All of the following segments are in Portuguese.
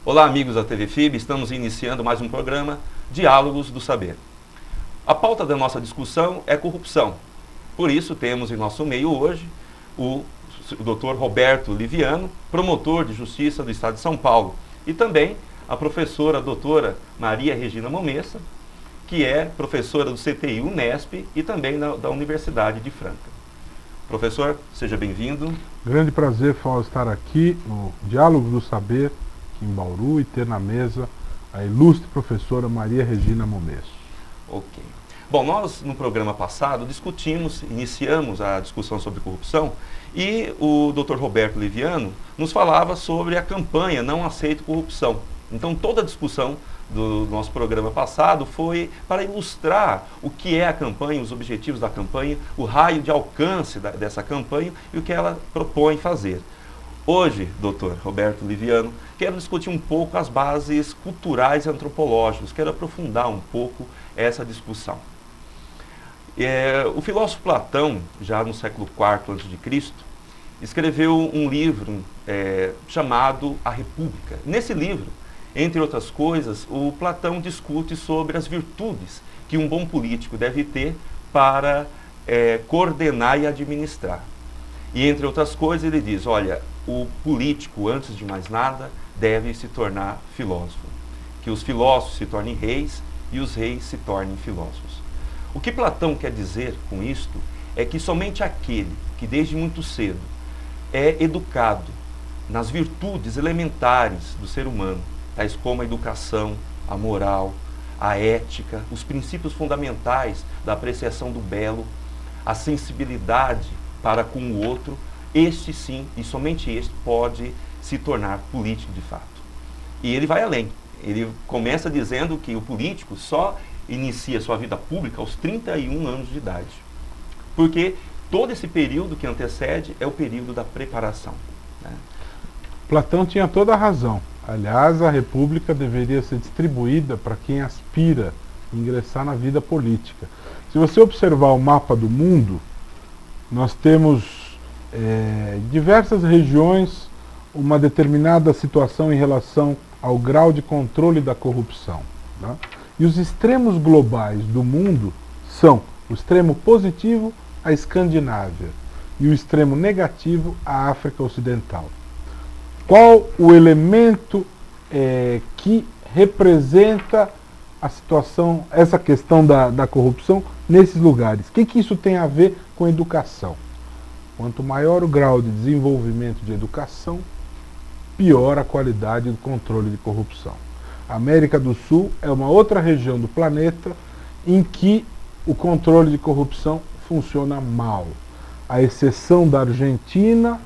Olá, amigos da TV FIB, estamos iniciando mais um programa, Diálogos do Saber. A pauta da nossa discussão é corrupção. Por isso, temos em nosso meio hoje o Dr. Roberto Liviano, promotor de Justiça do Estado de São Paulo, e também a professora doutora Maria Regina Momessa, que é professora do CTI Unesp e também da Universidade de Franca. Professor, seja bem-vindo. Grande prazer estar aqui no Diálogos do Saber, em Bauru, e ter na mesa a ilustre professora Maria Regina Momessa. Ok. Bom, nós no programa passado iniciamos a discussão sobre corrupção e o Dr. Roberto Liviano nos falava sobre a campanha Não Aceito Corrupção. Então toda a discussão do nosso programa passado foi para ilustrar o que é a campanha, os objetivos da campanha, o raio de alcance dessa campanha e o que ela propõe fazer. Hoje, Dr. Roberto Liviano, quero discutir um pouco as bases culturais e antropológicas, quero aprofundar um pouco essa discussão. O filósofo Platão, já no século IV a.C., escreveu um livro chamado A República. Nesse livro, entre outras coisas, o Platão discute sobre as virtudes que um bom político deve ter para coordenar e administrar. E, entre outras coisas, ele diz, olha, o político, antes de mais nada, deve se tornar filósofo. Que os filósofos se tornem reis e os reis se tornem filósofos. O que Platão quer dizer com isto é que somente aquele que desde muito cedo é educado nas virtudes elementares do ser humano, tais como a educação, a moral, a ética, os princípios fundamentais da apreciação do belo, a sensibilidade para com o outro, este sim, e somente este, pode se tornar político de fato. E ele vai além. Ele começa dizendo que o político só inicia sua vida pública aos 31 anos de idade. Porque todo esse período que antecede é o período da preparação, né? Platão tinha toda a razão. Aliás, a República deveria ser distribuída para quem aspira a ingressar na vida política. Se você observar o mapa do mundo, nós temos diversas regiões uma determinada situação em relação ao grau de controle da corrupção, né? E os extremos globais do mundo são o extremo positivo, a Escandinávia, e o extremo negativo, a África Ocidental. Qual o elemento que representa a situação, essa questão da corrupção nesses lugares? O que isso tem a ver com educação? Quanto maior o grau de desenvolvimento de educação, pior a qualidade do controle de corrupção. A América do Sul é uma outra região do planeta em que o controle de corrupção funciona mal. À exceção da Argentina,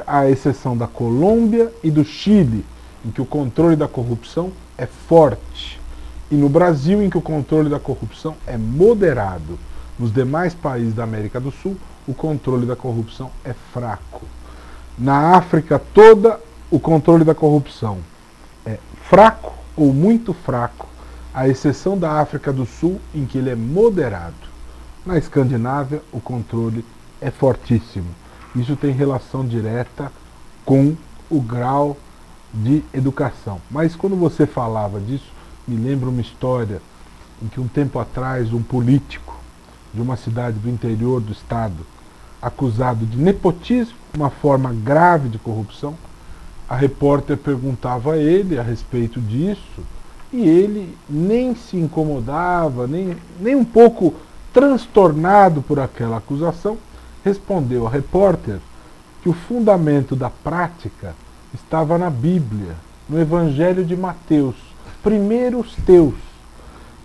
à exceção da Colômbia e do Chile, em que o controle da corrupção é forte. E no Brasil, em que o controle da corrupção é moderado. Nos demais países da América do Sul, o controle da corrupção é fraco. Na África toda, o controle da corrupção é fraco ou muito fraco, à exceção da África do Sul, em que ele é moderado. Na Escandinávia, o controle é fortíssimo. Isso tem relação direta com o grau de educação. Mas quando você falava disso, me lembra uma história em que um tempo atrás um político de uma cidade do interior do estado, acusado de nepotismo, uma forma grave de corrupção, a repórter perguntava a ele a respeito disso, e ele nem se incomodava, nem um pouco transtornado por aquela acusação, respondeu a repórter que o fundamento da prática estava na Bíblia, no Evangelho de Mateus, primeiro os teus.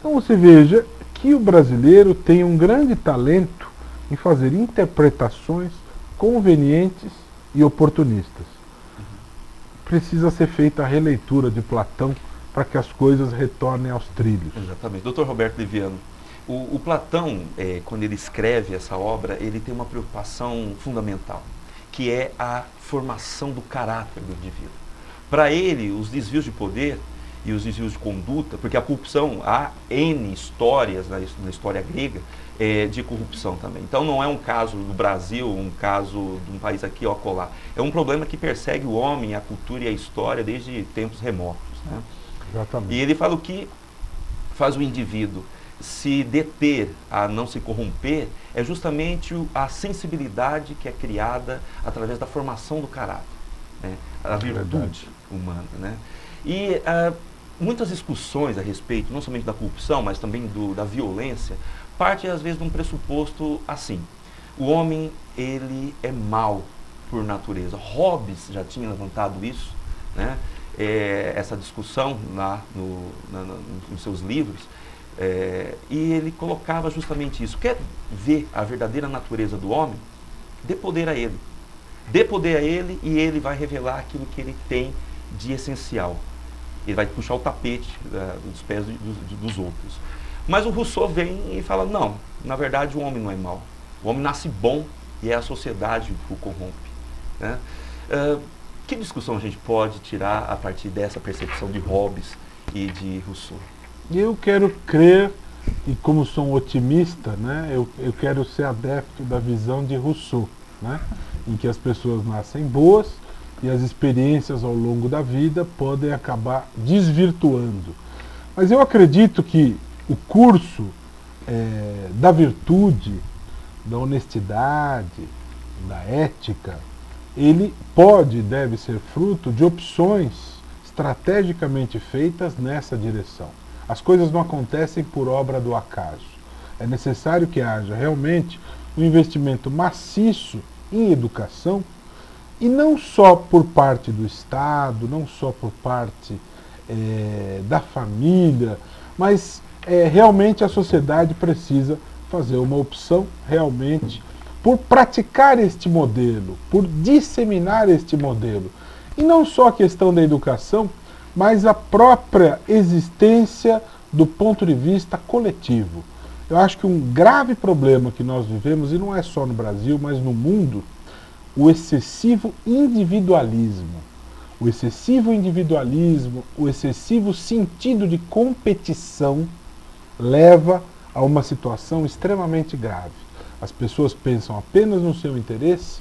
Então você veja que o brasileiro tem um grande talento em fazer interpretações convenientes e oportunistas. Precisa ser feita a releitura de Platão para que as coisas retornem aos trilhos. Exatamente. Dr. Roberto Liviano, O Platão, quando ele escreve essa obra, ele tem uma preocupação fundamental, que é a formação do caráter do indivíduo. Para ele, os desvios de poder e os desvios de conduta, porque a corrupção, há N histórias na história grega de corrupção também. Então não é um caso do Brasil, um caso de um país aqui ou acolá. É um problema que persegue o homem, a cultura e a história desde tempos remotos, né? Exatamente. E ele fala o que faz o indivíduo se deter a não se corromper é justamente a sensibilidade que é criada através da formação do caráter, né? A virtude humana, né? E muitas discussões a respeito, não somente da corrupção, mas também da violência, parte às vezes de um pressuposto assim: o homem, ele é mau por natureza. Hobbes já tinha levantado isso, né? Essa discussão lá nos seus livros, e ele colocava justamente isso. Quer ver a verdadeira natureza do homem? Dê poder a ele. Dê poder a ele e ele vai revelar aquilo que ele tem de essencial. Ele vai puxar o tapete dos pés dos outros. Mas o Rousseau vem e fala: não, na verdade o homem não é mau. O homem nasce bom e é a sociedade que o corrompe, né? Que discussão a gente pode tirar a partir dessa percepção de Hobbes e de Rousseau? Eu quero crer, e como sou um otimista, né, eu quero ser adepto da visão de Rousseau, né, em que as pessoas nascem boas e as experiências ao longo da vida podem acabar desvirtuando. Mas eu acredito que o curso da virtude, da honestidade, da ética, ele pode e deve ser fruto de opções estrategicamente feitas nessa direção. As coisas não acontecem por obra do acaso. É necessário que haja realmente um investimento maciço em educação, e não só por parte do Estado, não só por parte da família, mas realmente a sociedade precisa fazer uma opção realmente por praticar este modelo, por disseminar este modelo. E não só a questão da educação, mas a própria existência do ponto de vista coletivo. Eu acho que um grave problema que nós vivemos, e não é só no Brasil, mas no mundo, o excessivo individualismo. O excessivo individualismo, o excessivo sentido de competição leva a uma situação extremamente grave. As pessoas pensam apenas no seu interesse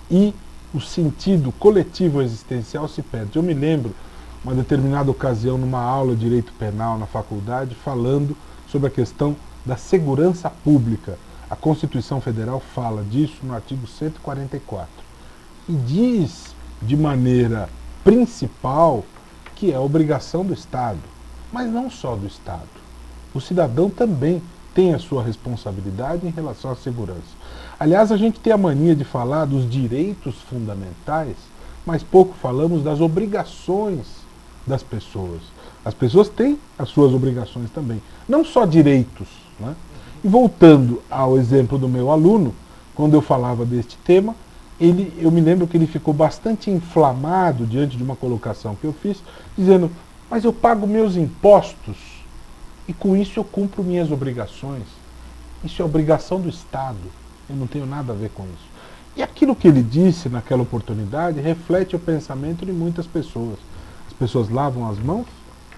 e o sentido coletivo existencial se perde. Eu me lembro, uma determinada ocasião, numa aula de direito penal na faculdade, falando sobre a questão da segurança pública. A Constituição Federal fala disso no artigo 144. E diz, de maneira principal, que é a obrigação do Estado. Mas não só do Estado. O cidadão também tem a sua responsabilidade em relação à segurança. Aliás, a gente tem a mania de falar dos direitos fundamentais, mas pouco falamos das obrigações das pessoas. As pessoas têm as suas obrigações também, não só direitos, né? E voltando ao exemplo do meu aluno, quando eu falava deste tema, eu me lembro que ele ficou bastante inflamado diante de uma colocação que eu fiz, dizendo: mas eu pago meus impostos e com isso eu cumpro minhas obrigações. Isso é obrigação do Estado, eu não tenho nada a ver com isso. E aquilo que ele disse naquela oportunidade reflete o pensamento de muitas pessoas. As pessoas lavam as mãos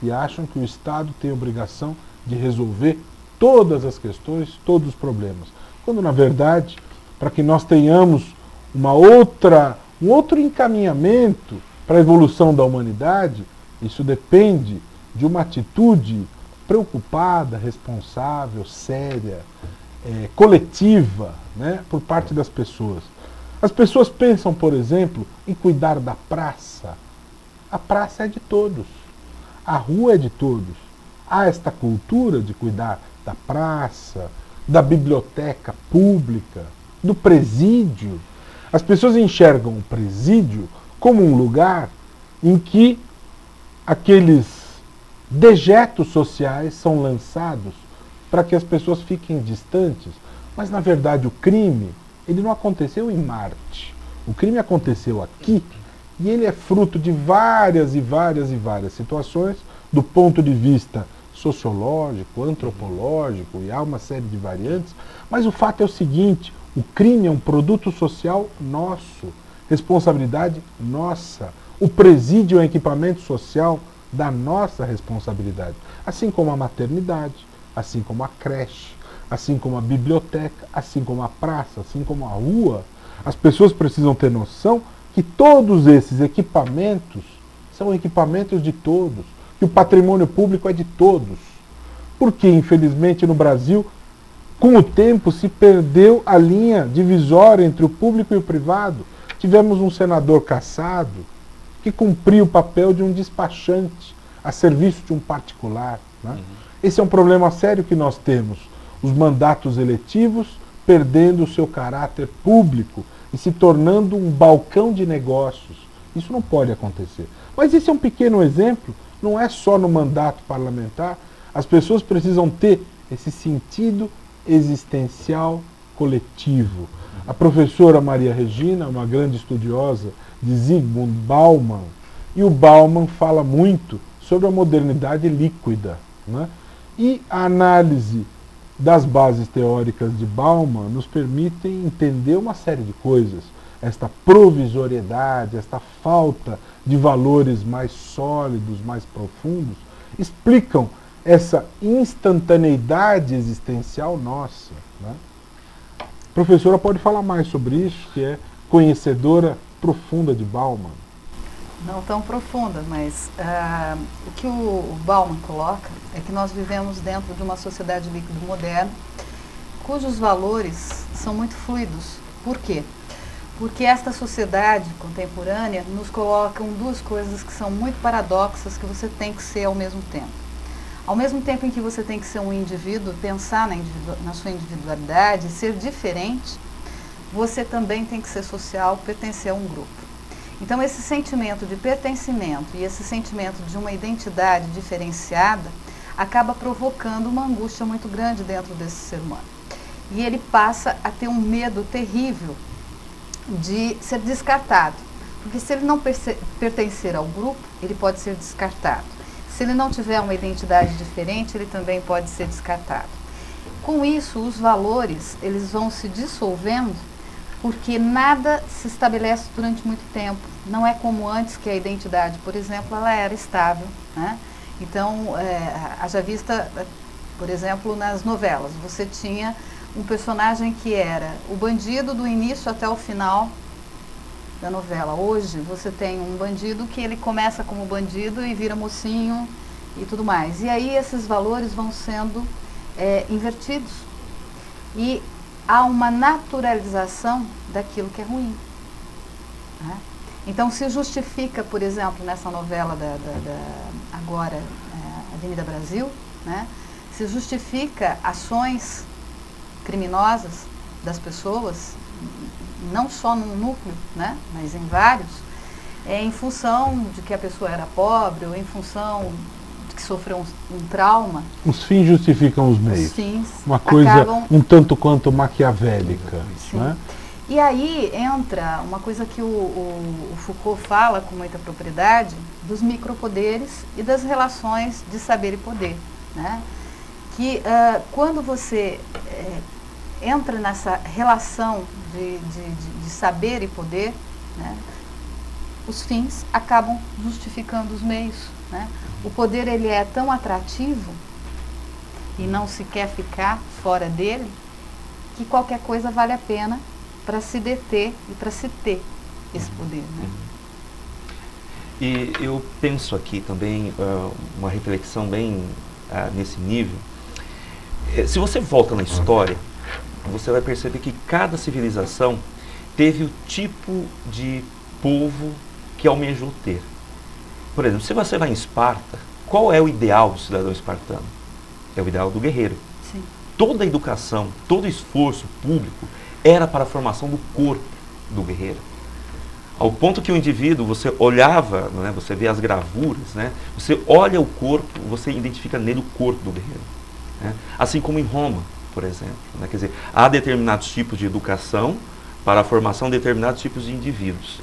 e acham que o Estado tem a obrigação de resolver todas as questões, todos os problemas. Quando, na verdade, para que nós tenhamos um outro encaminhamento para a evolução da humanidade, isso depende de uma atitude preocupada, responsável, séria, coletiva, né, por parte das pessoas. As pessoas pensam, por exemplo, em cuidar da praça. A praça é de todos. A rua é de todos. Há esta cultura de cuidar da praça, da biblioteca pública, do presídio. As pessoas enxergam o presídio como um lugar em que aqueles dejetos sociais são lançados para que as pessoas fiquem distantes. Mas, na verdade, o crime, ele não aconteceu em Marte. O crime aconteceu aqui e ele é fruto de várias situações, do ponto de vista sociológico, antropológico, e há uma série de variantes, mas o fato é o seguinte: o crime é um produto social nosso, responsabilidade nossa. O presídio é um equipamento social da nossa responsabilidade, assim como a maternidade, assim como a creche, assim como a biblioteca, assim como a praça, assim como a rua. As pessoas precisam ter noção que todos esses equipamentos são equipamentos de todos, que o patrimônio público é de todos. Porque, infelizmente, no Brasil, com o tempo se perdeu a linha divisória entre o público e o privado. Tivemos um senador cassado que cumpria o papel de um despachante a serviço de um particular, né? Esse é um problema sério que nós temos. Os mandatos eletivos perdendo o seu caráter público e se tornando um balcão de negócios. Isso não pode acontecer. Mas esse é um pequeno exemplo, não é só no mandato parlamentar. As pessoas precisam ter esse sentido existencial coletivo. A professora Maria Regina, uma grande estudiosa de Zygmunt Bauman, e o Bauman fala muito sobre a modernidade líquida, né? E a análise das bases teóricas de Bauman nos permitem entender uma série de coisas. Esta provisoriedade, esta falta de valores mais sólidos, mais profundos, explicam essa instantaneidade existencial nossa, né? A professora pode falar mais sobre isso, que é conhecedora profunda de Bauman. Não tão profunda, mas o que o Bauman coloca é que nós vivemos dentro de uma sociedade líquida moderna, cujos valores são muito fluidos. Por quê? Porque esta sociedade contemporânea nos coloca duas coisas que são muito paradoxas, que você tem que ser ao mesmo tempo. Ao mesmo tempo em que você tem que ser um indivíduo, pensar na sua individualidade, ser diferente, você também tem que ser social, pertencer a um grupo. Então, esse sentimento de pertencimento e esse sentimento de uma identidade diferenciada acaba provocando uma angústia muito grande dentro desse ser humano. E ele passa a ter um medo terrível de ser descartado. Porque se ele não pertencer ao grupo, ele pode ser descartado. Se ele não tiver uma identidade diferente, ele também pode ser descartado. Com isso, os valores eles vão se dissolvendo, porque nada se estabelece durante muito tempo. Não é como antes, que a identidade, por exemplo, ela era estável, né? Então, haja vista, por exemplo, nas novelas, você tinha um personagem que era o bandido do início até o final da novela. Hoje, você tem um bandido que ele começa como bandido e vira mocinho e tudo mais. E aí esses valores vão sendo invertidos. E há uma naturalização daquilo que é ruim, né? Então se justifica, por exemplo, nessa novela agora, Avenida Brasil, né? Se justifica ações criminosas das pessoas, não só num núcleo, né? Mas em vários, em função de que a pessoa era pobre ou em função de que sofreu um trauma. Os fins justificam os meios. Os fins uma coisa acabam um tanto quanto maquiavélica, né? E aí entra uma coisa que o Foucault fala com muita propriedade, dos micropoderes e das relações de saber e poder, né? Que quando você entra nessa relação de saber e poder, né, os fins acabam justificando os meios, né? O poder ele é tão atrativo e não se quer ficar fora dele, que qualquer coisa vale a pena para se deter e para se ter esse poder, né? E eu penso aqui também uma reflexão bem nesse nível. Se você volta na história, você vai perceber que cada civilização teve o tipo de povo que almejou ter. Por exemplo, se você vai em Esparta, qual é o ideal do cidadão espartano? É o ideal do guerreiro. Sim. Toda a educação, todo o esforço público era para a formação do corpo do guerreiro. Ao ponto que o indivíduo, você olhava, né, você vê as gravuras, né, você olha o corpo, você identifica nele o corpo do guerreiro, né? Assim como em Roma, por exemplo, né? Quer dizer, há determinados tipos de educação para a formação de determinados tipos de indivíduos.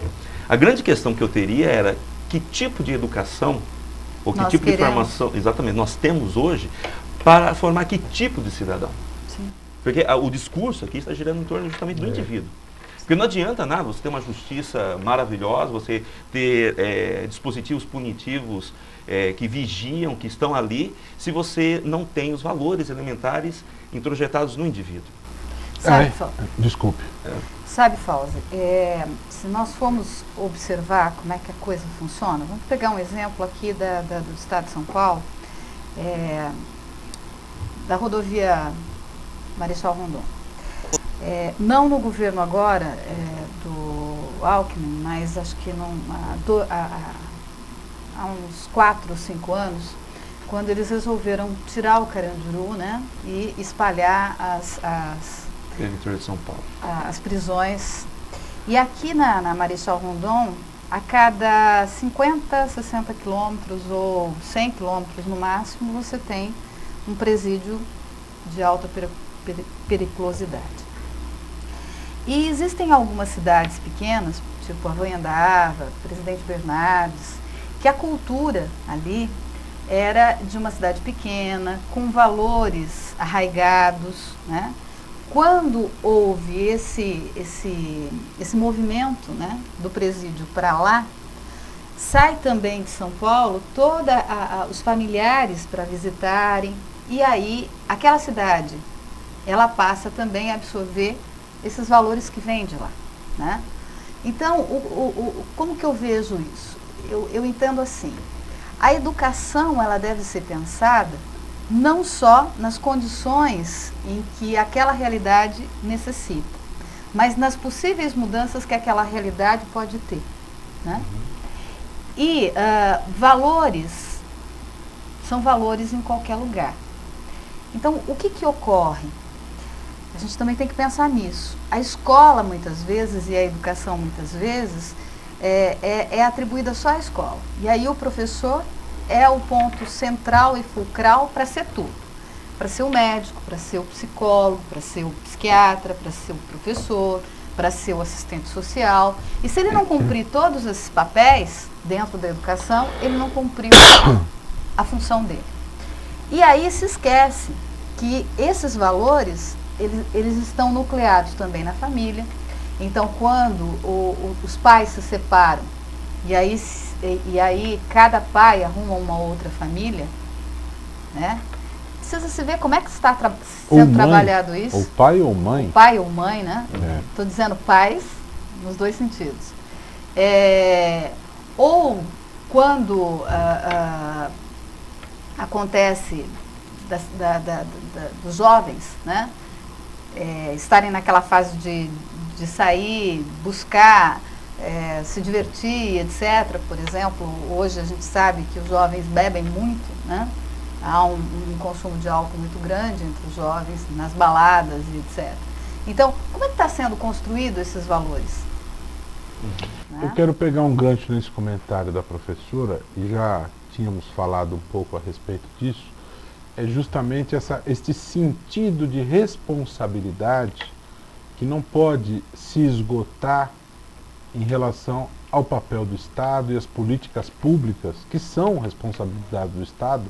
A grande questão que eu teria era que tipo de educação Ou que tipo de formação, exatamente, nós temos hoje para formar que tipo de cidadão? Sim. Porque o discurso aqui está girando em torno justamente do indivíduo. Porque não adianta nada você ter uma justiça maravilhosa, você ter dispositivos punitivos que vigiam, que estão ali, se você não tem os valores elementares introjetados no indivíduo. Sabe, desculpe. Sabe, Fauzi, se nós formos observar como é que a coisa funciona, vamos pegar um exemplo aqui do estado de São Paulo, da rodovia Marechal Rondon. Não no governo agora do Alckmin, mas acho que há uns 4 ou 5 anos, quando eles resolveram tirar o Carandiru, né, e espalhar de São Paulo. As prisões. E aqui na Marechal Rondon, a cada 50, 60 quilômetros ou 100 quilômetros no máximo, você tem um presídio de alta periculosidade. E existem algumas cidades pequenas, tipo Arvoiandava, Presidente Bernardes, que a cultura ali era de uma cidade pequena, com valores arraigados, né? Quando houve esse movimento, né, do presídio para lá, sai também de São Paulo todos os familiares para visitarem, e aí aquela cidade, ela passa também a absorver esses valores que vêm de lá, né? Então, como que eu vejo isso? Eu entendo assim, a educação, ela deve ser pensada não só nas condições em que aquela realidade necessita, mas nas possíveis mudanças que aquela realidade pode ter, né? E valores são valores em qualquer lugar. Então, o que ocorre? A gente também tem que pensar nisso. A escola, muitas vezes, e a educação, muitas vezes, é atribuída só à escola. E aí o professor é o ponto central e fulcral para ser tudo. Para ser o médico, para ser o psicólogo, para ser o psiquiatra, para ser o professor, para ser o assistente social. E se ele não cumprir todos esses papéis dentro da educação, ele não cumpriu a função dele. E aí se esquece que esses valores, eles estão nucleados também na família. Então, quando os pais se separam, e aí cada pai arruma uma outra família, né? Precisa se ver como é que está sendo trabalhado isso. Ou pai ou mãe. Pai ou mãe, né? Estou dizendo pais nos dois sentidos. Ou quando acontece dos jovens, né? Estarem naquela fase de sair, buscar, se divertir, etc. Por exemplo, hoje a gente sabe que os jovens bebem muito, né? Há um consumo de álcool muito grande entre os jovens, nas baladas e etc. Então, como é que está sendo construído esses valores? Né? Eu quero pegar um gancho nesse comentário da professora, e já tínhamos falado um pouco a respeito disso, é justamente este sentido de responsabilidade que não pode se esgotar em relação ao papel do Estado e as políticas públicas, que são responsabilidade do Estado,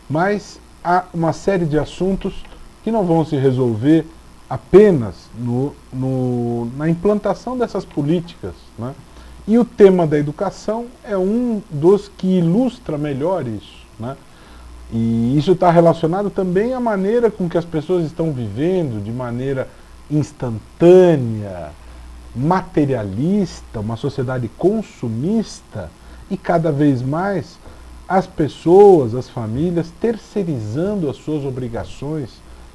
mas há uma série de assuntos que não vão se resolver apenas na implantação dessas políticas, né? E o tema da educação é um dos que ilustra melhor isso, né? E isso está relacionado também à maneira com que as pessoas estão vivendo, de maneira instantânea, materialista, uma sociedade consumista, e cada vez mais as pessoas, as famílias, terceirizando as suas obrigações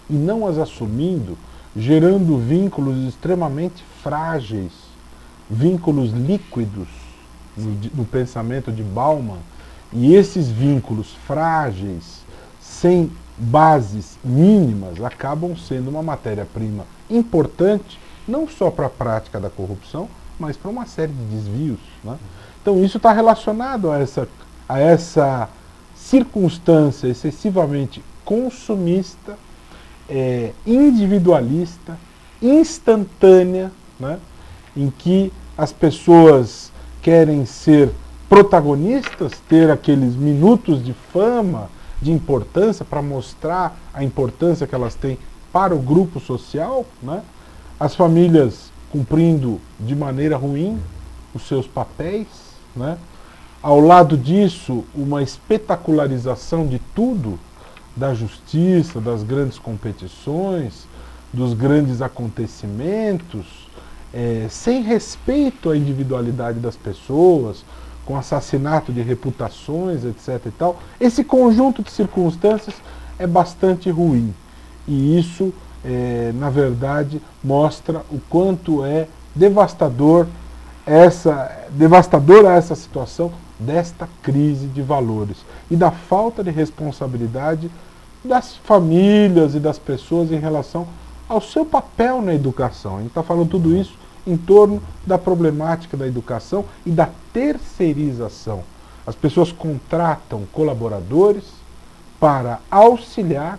e não as assumindo, gerando vínculos extremamente frágeis, vínculos líquidos no pensamento de Bauman. E esses vínculos frágeis, sem bases mínimas, acabam sendo uma matéria-prima importante, não só para a prática da corrupção, mas para uma série de desvios, né? Então isso está relacionado a essa circunstância excessivamente consumista, individualista, instantânea, né? Em que as pessoas querem ser protagonistas ter aqueles minutos de fama, de importância, para mostrar a importância que elas têm para o grupo social, né? As famílias cumprindo de maneira ruim os seus papéis, né? Ao lado disso, uma espetacularização de tudo, da justiça, das grandes competições, dos grandes acontecimentos, sem respeito à individualidade das pessoas, com assassinato de reputações, etc. e tal. Esse conjunto de circunstâncias é bastante ruim. E isso, na verdade, mostra o quanto é devastadora essa situação desta crise de valores e da falta de responsabilidade das famílias e das pessoas em relação ao seu papel na educação. A gente está falando tudo isso em torno da problemática da educação e da terceirização. As pessoas contratam colaboradores para auxiliar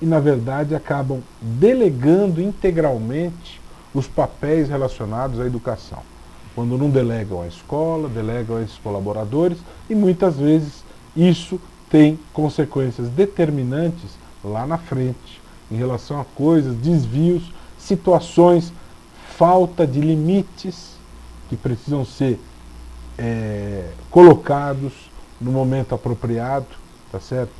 e, na verdade, acabam delegando integralmente os papéis relacionados à educação. Quando não delegam à escola, delegam a esses colaboradores e muitas vezes isso tem consequências determinantes lá na frente, em relação a coisas, desvios, situações, falta de limites que precisam ser colocados no momento apropriado, tá certo?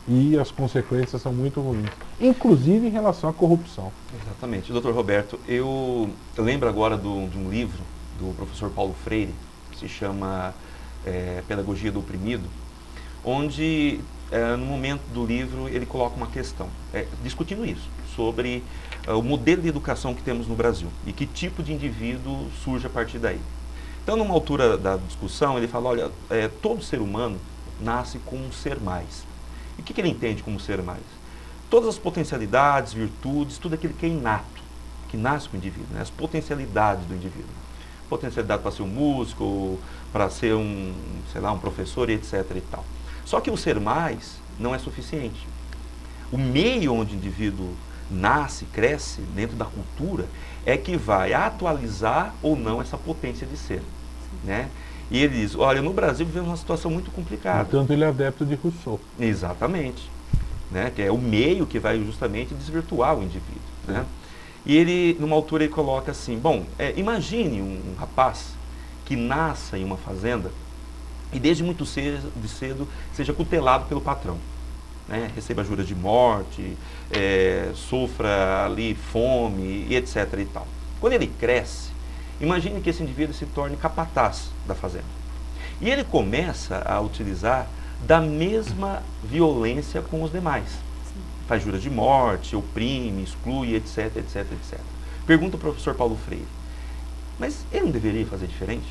E as consequências são muito ruins, inclusive em relação à corrupção. Exatamente. Doutor Roberto, eu lembro agora de um livro do professor Paulo Freire, que se chama Pedagogia do Oprimido, onde, no momento do livro, ele coloca uma questão, discutindo isso, sobre o modelo de educação que temos no Brasil e que tipo de indivíduo surge a partir daí. Então, numa altura da discussão, ele fala, olha, todo ser humano nasce com um ser mais. E o que ele entende como ser mais? Todas as potencialidades, virtudes, tudo aquilo que é inato, que nasce com o indivíduo, né? As potencialidades do indivíduo. Potencialidade para ser um músico, para ser um professor, etc. e tal. Só que o ser mais não é suficiente. O meio onde o indivíduo nasce, cresce, dentro da cultura, é que vai atualizar ou não essa potência de ser, né? E ele diz, olha, no Brasil vivemos uma situação muito complicada. Portanto, ele é adepto de Rousseau. Exatamente. Né? Que é o meio que vai justamente desvirtuar o indivíduo. Né? E ele, numa altura, ele coloca assim, bom, imagine um rapaz que nasça em uma fazenda e desde muito cedo seja cutelado pelo patrão. Né? Receba juras de morte, sofra ali fome, e etc. e tal. Quando ele cresce, imagine que esse indivíduo se torne capataz da fazenda. E ele começa a utilizar da mesma violência com os demais. Sim. Faz juras de morte, oprime, exclui, etc, etc, etc. Pergunta o professor Paulo Freire, mas ele não deveria fazer diferente?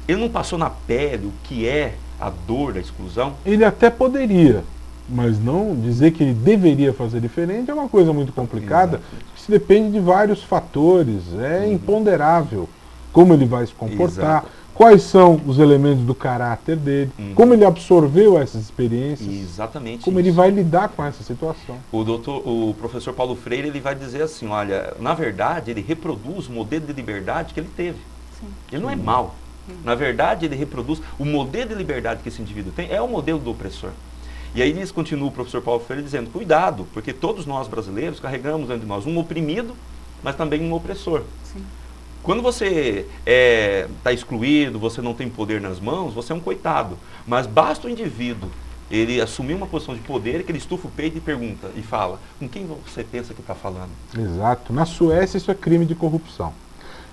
Ele não passou na pele o que é a dor da exclusão? Ele até poderia, mas não dizer que ele deveria fazer diferente é uma coisa muito complicada. Isso depende de vários fatores, imponderável. Como ele vai se comportar, quais são os elementos do caráter dele, como ele absorveu essas experiências, como ele vai lidar com essa situação. O professor Paulo Freire, ele vai dizer assim, olha, na verdade ele reproduz o modelo de liberdade que ele teve. Sim. Ele não é mau. Na verdade ele reproduz o modelo de liberdade que esse indivíduo tem, é o modelo do opressor. E aí continua o professor Paulo Freire dizendo, cuidado, porque todos nós brasileiros carregamos dentro de nós um oprimido, mas também um opressor. Sim. Quando você está excluído, você não tem poder nas mãos, você é um coitado. Mas basta o indivíduo, ele assumir uma posição de poder, que ele estufa o peito e pergunta, e fala, com quem você pensa que está falando? Exato. Na Suécia isso é crime de corrupção.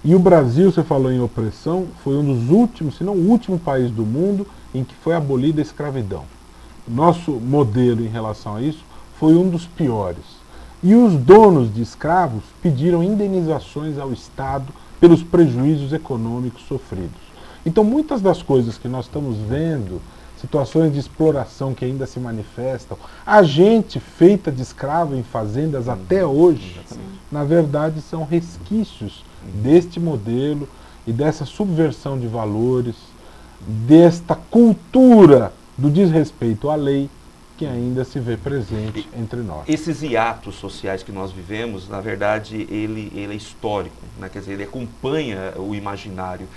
E o Brasil, você falou em opressão, foi um dos últimos, se não o último país do mundo em que foi abolida a escravidão. Nosso modelo em relação a isso foi um dos piores. E os donos de escravos pediram indenizações ao Estado pelos prejuízos econômicos sofridos. Então, muitas das coisas que nós estamos vendo, situações de exploração que ainda se manifestam, a gente feita de escravo em fazendas até hoje, na verdade são resquícios deste modelo e dessa subversão de valores, desta cultura do desrespeito à lei, que ainda se vê presente entre nós. Esses hiatos sociais que nós vivemos, na verdade, ele é histórico, né? Quer dizer, ele acompanha o imaginário.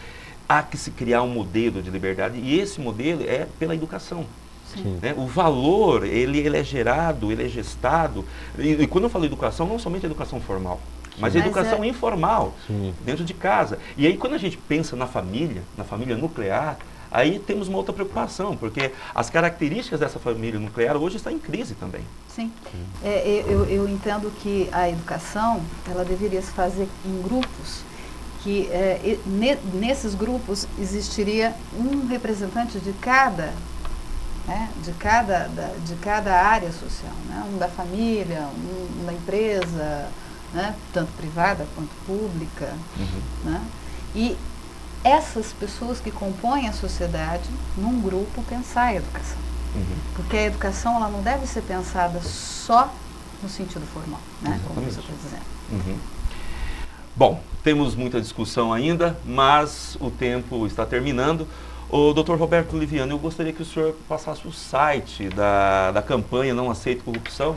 há que se criar um modelo de liberdade, e esse modelo é pela educação. Sim. Né? O valor, ele é gerado, ele é gestado, e quando eu falo educação, não somente educação formal, mas educação informal, Sim. dentro de casa. E aí quando a gente pensa na família nuclear, aí temos uma outra preocupação, porque as características dessa família nuclear hoje estão em crise também. Sim. Eu entendo que a educação, ela deveria se fazer em grupos, que nesses grupos existiria um representante de cada, né, de cada área social, né, um da família, um da empresa, né, tanto privada quanto pública, né, e essas pessoas que compõem a sociedade, num grupo, pensar a educação. Porque a educação, ela não deve ser pensada só no sentido formal, né, como você está dizendo. Bom, temos muita discussão ainda, mas o tempo está terminando. O Dr. Roberto Liviano, eu gostaria que o senhor passasse o site da campanha Não Aceito Corrupção.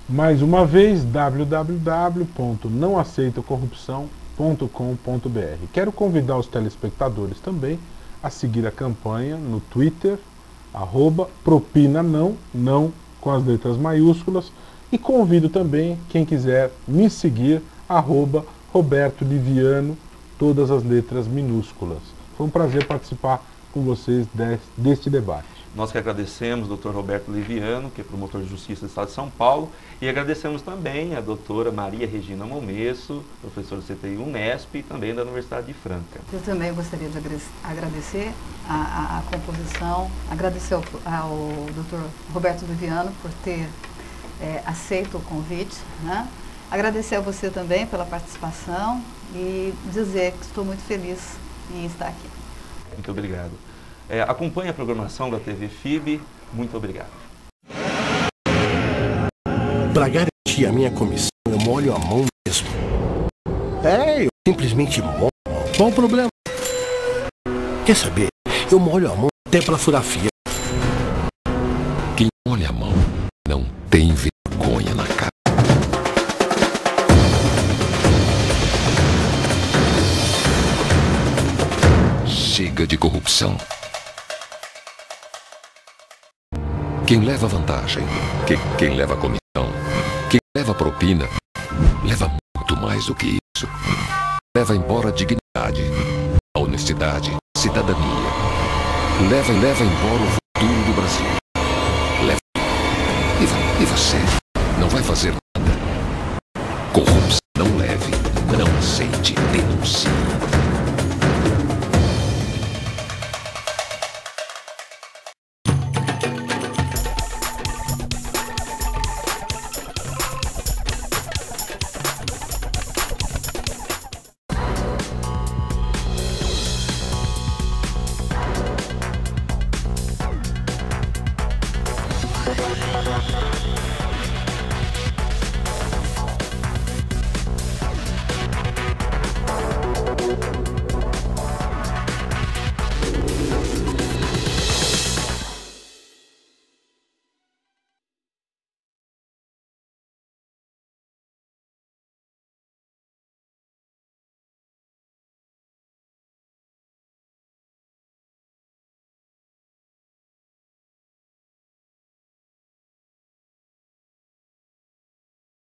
Mais uma vez, www.nãoaceitocorrupção.com.br. Quero convidar os telespectadores também a seguir a campanha no Twitter, @propinanão, não com as letras maiúsculas, e convido também quem quiser me seguir, @Roberto Liviano, todas as letras minúsculas. Foi um prazer participar com vocês deste debate. Nós que agradecemos o Dr. Roberto Liviano, que é promotor de justiça do Estado de São Paulo, e agradecemos também a doutora Maria Regina Momesso, professora do CTI Unesp e também da Universidade de Franca. Eu também gostaria de agradecer a composição, agradecer ao Dr. Roberto Liviano por ter aceito o convite, né? Agradecer a você também pela participação e dizer que estou muito feliz em estar aqui. Muito obrigado. Acompanhe a programação da TV FIB. Muito obrigado. Para garantir a minha comissão, eu molho a mão mesmo. Eu simplesmente molho. Qual o problema? Quer saber? Eu molho a mão até para furar fio. Quem molha a mão não tem vergonha na cara. Chega de corrupção. Quem leva vantagem, quem leva comissão, quem leva propina, leva muito mais do que isso. Leva embora a dignidade, a honestidade, a cidadania. Leva embora o futuro do Brasil. Leva. E você não vai fazer nada. Corrupção não leve, não aceite, denuncie.